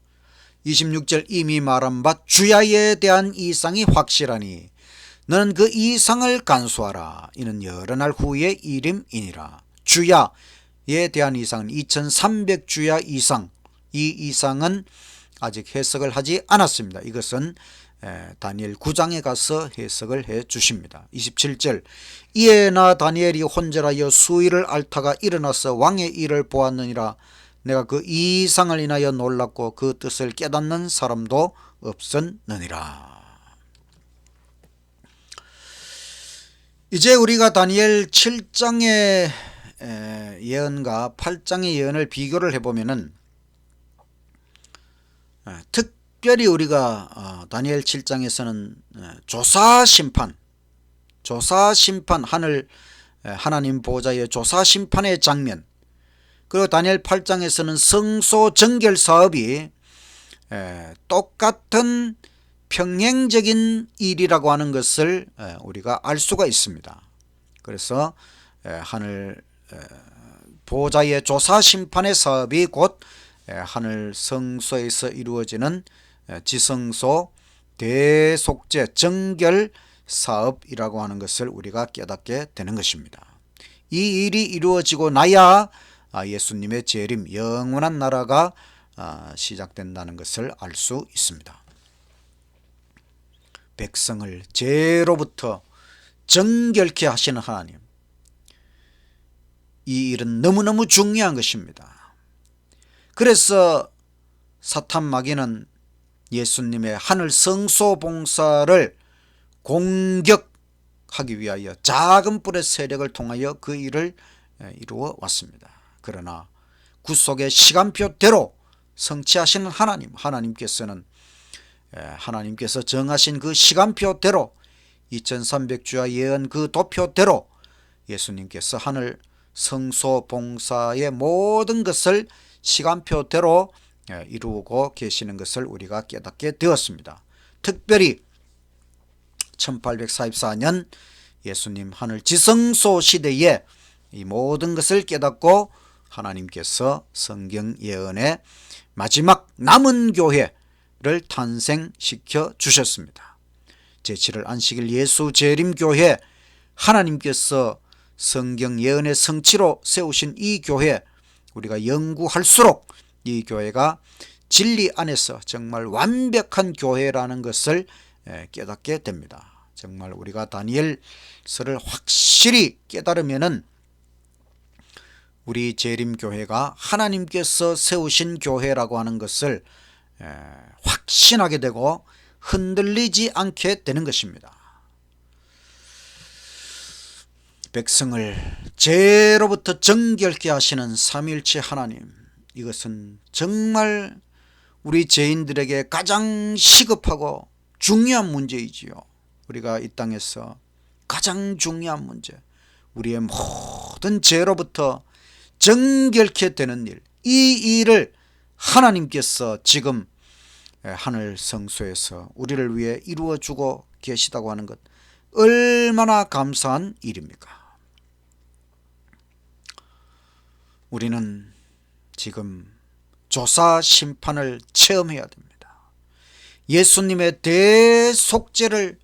A: 26절 이미 말한 바 주야에 대한 이상이 확실하니 너는 그 이상을 간수하라. 이는 여러 날 후의 일임이니라. 주야에 대한 이상은 2300주야 이상, 이 이상은 아직 해석을 하지 않았습니다. 이것은 다니엘 9장에 가서 해석을 해 주십니다. 27절 이에 나 다니엘이 혼절하여 수일을 앓다가 일어나서 왕의 일을 보았느니라. 내가 그 이상을 인하여 놀랐고 그 뜻을 깨닫는 사람도 없었느니라. 이제 우리가 다니엘 7장의 예언과 8장의 예언을 비교를 해보면은 특별히 우리가 다니엘 7장에서는 조사심판 하나님 보좌의 조사심판의 장면, 그리고 다니엘 8장에서는 성소 정결 사업이 똑같은 평행적인 일이라고 하는 것을 우리가 알 수가 있습니다. 그래서 하늘 보좌의 조사 심판의 사업이 곧 하늘 성소에서 이루어지는 지성소 대속죄 정결 사업이라고 하는 것을 우리가 깨닫게 되는 것입니다. 이 일이 이루어지고 나야 예수님의 재림, 영원한 나라가 시작된다는 것을 알 수 있습니다. 백성을 죄로부터 정결케 하시는 하나님, 이 일은 너무너무 중요한 것입니다. 그래서 사탄 마귀는 예수님의 하늘 성소 봉사를 공격하기 위하여 작은 뿔의 세력을 통하여 그 일을 이루어 왔습니다. 그러나 구속의 시간표대로 성취하시는 하나님께서는 하나님께서 정하신 그 시간표대로 2300주야 예언 그 도표대로 예수님께서 하늘 성소 봉사의 모든 것을 시간표대로 이루고 계시는 것을 우리가 깨닫게 되었습니다. 특별히 1844년 예수님 하늘 지성소 시대에 이 모든 것을 깨닫고 하나님께서 성경 예언의 마지막 남은 교회를 탄생시켜 주셨습니다. 제7일 안식일 예수 재림교회, 하나님께서 성경 예언의 성취로 세우신 이 교회, 우리가 연구할수록 이 교회가 진리 안에서 정말 완벽한 교회라는 것을 깨닫게 됩니다. 정말 우리가 다니엘서를 확실히 깨달으면은 우리 재림교회가 하나님께서 세우신 교회라고 하는 것을 확신하게 되고 흔들리지 않게 되는 것입니다. 백성을 죄로부터 정결케 하시는 삼위일체 하나님, 이것은 정말 우리 죄인들에게 가장 시급하고 중요한 문제이지요. 우리가 이 땅에서 가장 중요한 문제, 우리의 모든 죄로부터 정결케 되는 일, 이 일을 하나님께서 지금 하늘 성소에서 우리를 위해 이루어주고 계시다고 하는 것, 얼마나 감사한 일입니까? 우리는 지금 조사 심판을 체험해야 됩니다. 예수님의 대속죄를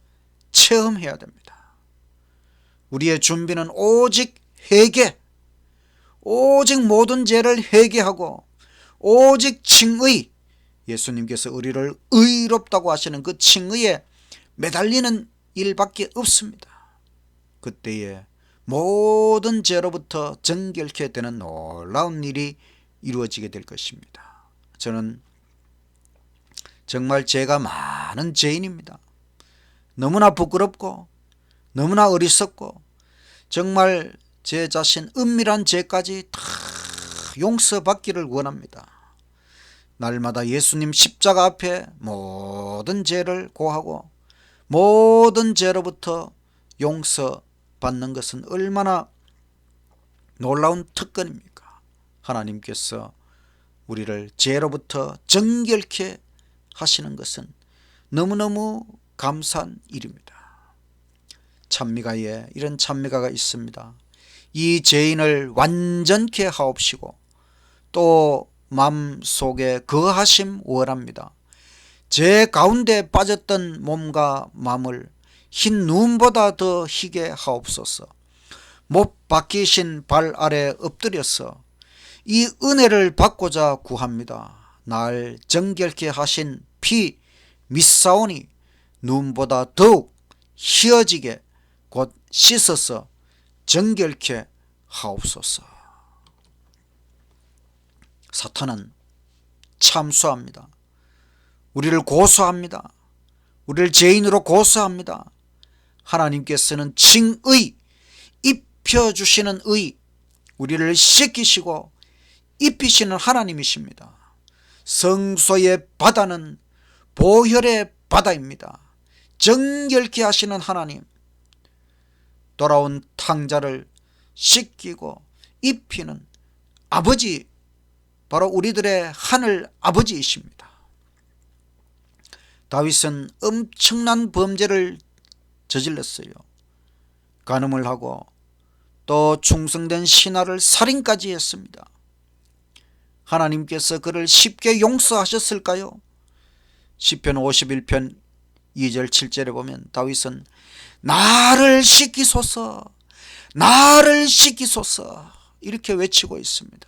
A: 체험해야 됩니다. 우리의 준비는 오직 회개, 오직 모든 죄를 회개하고 오직 칭의, 예수님께서 우리를 의롭다고 하시는 그 칭의에 매달리는 일밖에 없습니다. 그때에 모든 죄로부터 정결케 되는 놀라운 일이 이루어지게 될 것입니다. 저는 정말 죄가 많은 죄인입니다. 너무나 부끄럽고 너무나 어리석고 정말 제 자신 은밀한 죄까지 다 용서받기를 원합니다. 날마다 예수님 십자가 앞에 모든 죄를 고하고 모든 죄로부터 용서받는 것은 얼마나 놀라운 특권입니까? 하나님께서 우리를 죄로부터 정결케 하시는 것은 너무너무 감사한 일입니다. 찬미가에 이런 찬미가가 있습니다. 이 죄인을 완전케 하옵시고 또 마음속에 거하심 원합니다. 제 가운데 빠졌던 몸과 마음을 흰 눈보다 더 희게 하옵소서. 못 박히신 발 아래 엎드려서 이 은혜를 받고자 구합니다. 날 정결케 하신 피 믿사오니 눈보다 더욱 희어지게 곧 씻어서 정결케 하옵소서. 사탄은 참수합니다. 우리를 고소합니다. 우리를 죄인으로 고소합니다. 하나님께서는 칭의, 입혀주시는 의, 우리를 씻기시고 입히시는 하나님이십니다. 성소의 바다는 보혈의 바다입니다. 정결케 하시는 하나님, 돌아온 탕자를 씻기고 입히는 아버지, 바로 우리들의 하늘 아버지이십니다. 다윗은 엄청난 범죄를 저질렀어요. 간음을 하고 또 충성된 신하를 살인까지 했습니다. 하나님께서 그를 쉽게 용서하셨을까요? 시편 51편 2절 7절에 보면 다윗은 나를 씻기소서, 나를 씻기소서 이렇게 외치고 있습니다.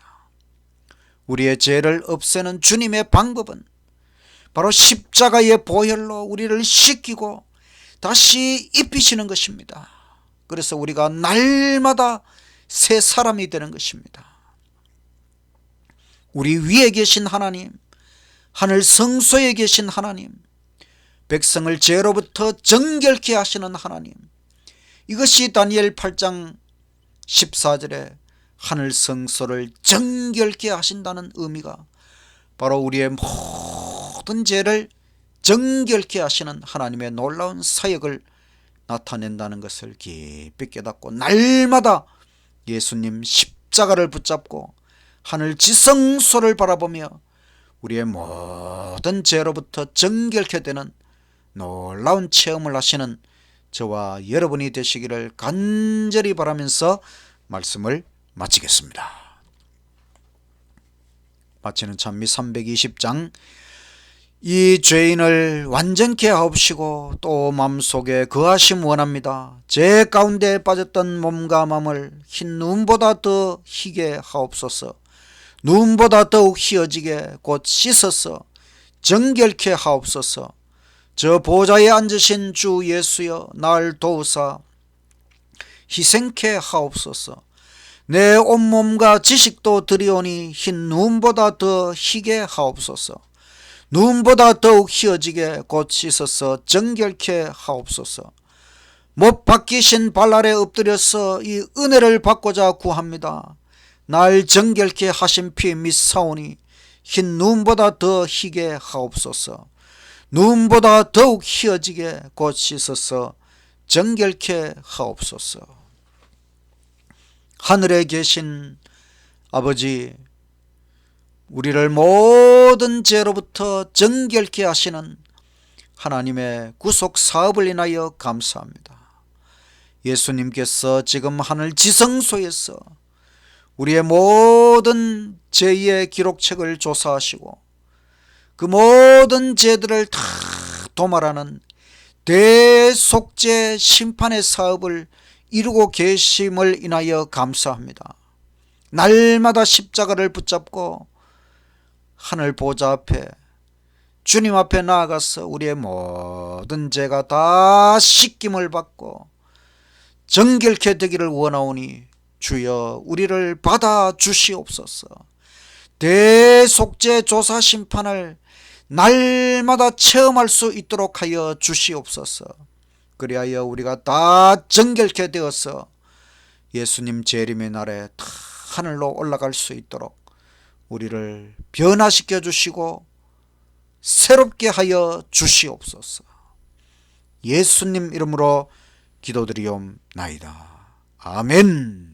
A: 우리의 죄를 없애는 주님의 방법은 바로 십자가의 보혈로 우리를 씻기고 다시 입히시는 것입니다. 그래서 우리가 날마다 새 사람이 되는 것입니다. 우리 위에 계신 하나님, 하늘 성소에 계신 하나님, 백성을 죄로부터 정결케 하시는 하나님, 이것이 다니엘 8장 14절에 하늘 성소를 정결케 하신다는 의미가 바로 우리의 모든 죄를 정결케 하시는 하나님의 놀라운 사역을 나타낸다는 것을 깊이 깨닫고 날마다 예수님 십자가를 붙잡고 하늘 지성소를 바라보며 우리의 모든 죄로부터 정결케 되는 놀라운 체험을 하시는 저와 여러분이 되시기를 간절히 바라면서 말씀을 마치겠습니다. 마치는 찬미 320장. 이 죄인을 완전케 하옵시고 또 마음속에 거하심 원합니다. 제 가운데 빠졌던 몸과 마음을 흰 눈보다 더 희게 하옵소서. 눈보다 더욱 희어지게 곧 씻어서 정결케 하옵소서. 저 보좌에 앉으신 주 예수여, 날 도우사 희생케 하옵소서. 내 온몸과 지식도 드리오니 흰 눈보다 더 희게 하옵소서. 눈보다 더욱 희어지게 곧 씻어서 정결케 하옵소서. 못 박히신 발 아래 엎드려서 이 은혜를 받고자 구합니다. 날 정결케 하신 피 믿사오니 흰 눈보다 더 희게 하옵소서. 눈보다 더욱 희어지게 곧 씻어서 정결케 하옵소서. 하늘에 계신 아버지, 우리를 모든 죄로부터 정결케 하시는 하나님의 구속 사업을 인하여 감사합니다. 예수님께서 지금 하늘 지성소에서 우리의 모든 죄의 기록책을 조사하시고 그 모든 죄들을 다 도말하는 대속죄 심판의 사업을 이루고 계심을 인하여 감사합니다. 날마다 십자가를 붙잡고 하늘 보좌 앞에 주님 앞에 나아가서 우리의 모든 죄가 다 씻김을 받고 정결케 되기를 원하오니 주여 우리를 받아 주시옵소서. 대속죄 조사 심판을 날마다 체험할 수 있도록 하여 주시옵소서. 그리하여 우리가 다 정결케 되어서 예수님 재림의 날에 다 하늘로 올라갈 수 있도록 우리를 변화시켜 주시고 새롭게 하여 주시옵소서. 예수님 이름으로 기도드리옵나이다. 아멘.